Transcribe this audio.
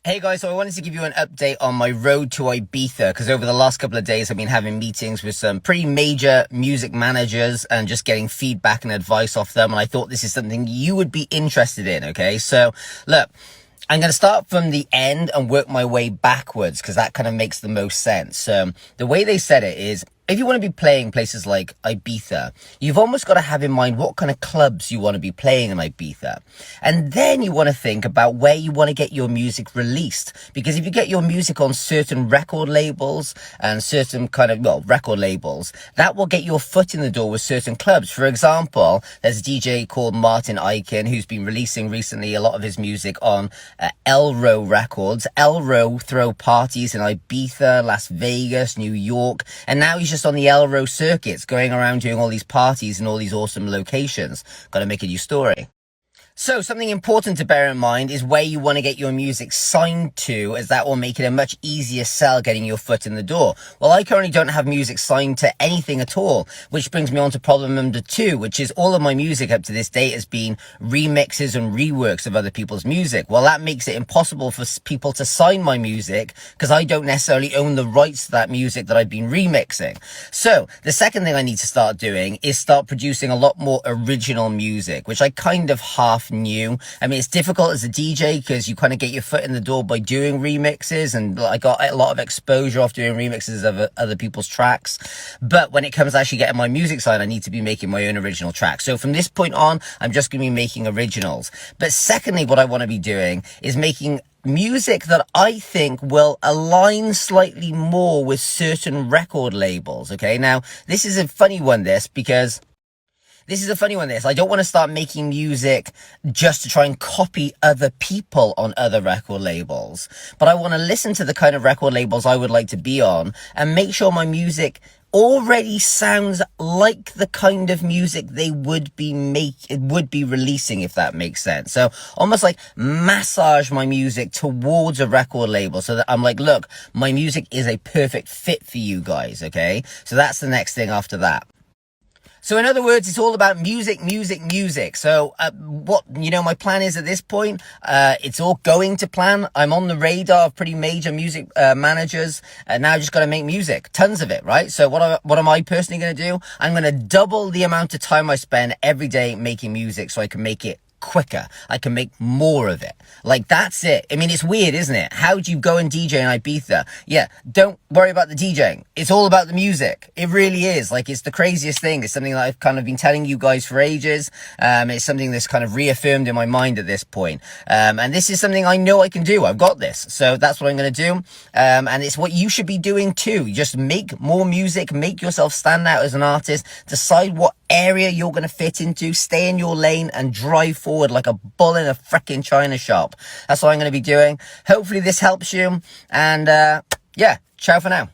Hey guys, so I wanted to give you an update on my road to Ibiza because over the last couple of days I've been having meetings with some pretty major music managers and just getting feedback and advice off them, and I thought this is something you would be interested in, okay? So, look, I'm going to start from the end and work my way backwards because that kind of makes the most sense. The way they said it is, if you want to be playing places like Ibiza, you've almost got to have in mind what kind of clubs you want to be playing in Ibiza. And then you want to think about where you want to get your music released. Because if you get your music on certain record labels and certain record labels, that will get your foot in the door with certain clubs. For example, there's a DJ called Martin Ikin who's been releasing recently a lot of his music on Elro Records. Elro throw parties in Ibiza, Las Vegas, New York, and now he's just on the Elro circuits, going around doing all these parties in all these awesome locations. Got to make a new story. So something important to bear in mind is where you want to get your music signed to, as that will make it a much easier sell getting your foot in the door. Well, I currently don't have music signed to anything at all, which brings me on to problem number 2, which is all of my music up to this date has been remixes and reworks of other people's music. Well, that makes it impossible for people to sign my music because I don't necessarily own the rights to that music that I've been remixing. So the second thing I need to start doing is start producing a lot more original music, which I kind of half new. I mean, it's difficult as a DJ because you kind of get your foot in the door by doing remixes, and I got a lot of exposure off doing remixes of other people's tracks. But when it comes to actually getting my music signed, I need to be making my own original tracks. So from this point on, I'm just going to be making originals. But secondly, what I want to be doing is making music that I think will align slightly more with certain record labels. Okay, now this is a funny one, because I don't want to start making music just to try and copy other people on other record labels, but I want to listen to the kind of record labels I would like to be on and make sure my music already sounds like the kind of music they would be releasing, if that makes sense. So almost like massage my music towards a record label so that I'm like, look, my music is a perfect fit for you guys, okay? So that's the next thing after that. So in other words, it's all about music. So my plan is at this point, it's all going to plan. I'm on the radar of pretty major music managers, and now I just got to make music, tons of it, right? So what am I personally going to do? I'm going to double the amount of time I spend every day making music so I can make it quicker. I can make more of it. Like, that's it. I mean, it's weird, isn't it? How do you go and DJ in Ibiza? Yeah, don't worry about the DJing. It's all about the music. It really is. Like, it's the craziest thing. It's something that I've kind of been telling you guys for ages. It's something that's kind of reaffirmed in my mind at this point. And this is something I know I can do. I've got this. So that's what I'm going to do. And it's what you should be doing too. Just make more music, make yourself stand out as an artist, decide what area you're going to fit into, stay in your lane and drive forward like a bull in a freaking china shop. That's what I'm going to be doing. Hopefully this helps you, and ciao for now.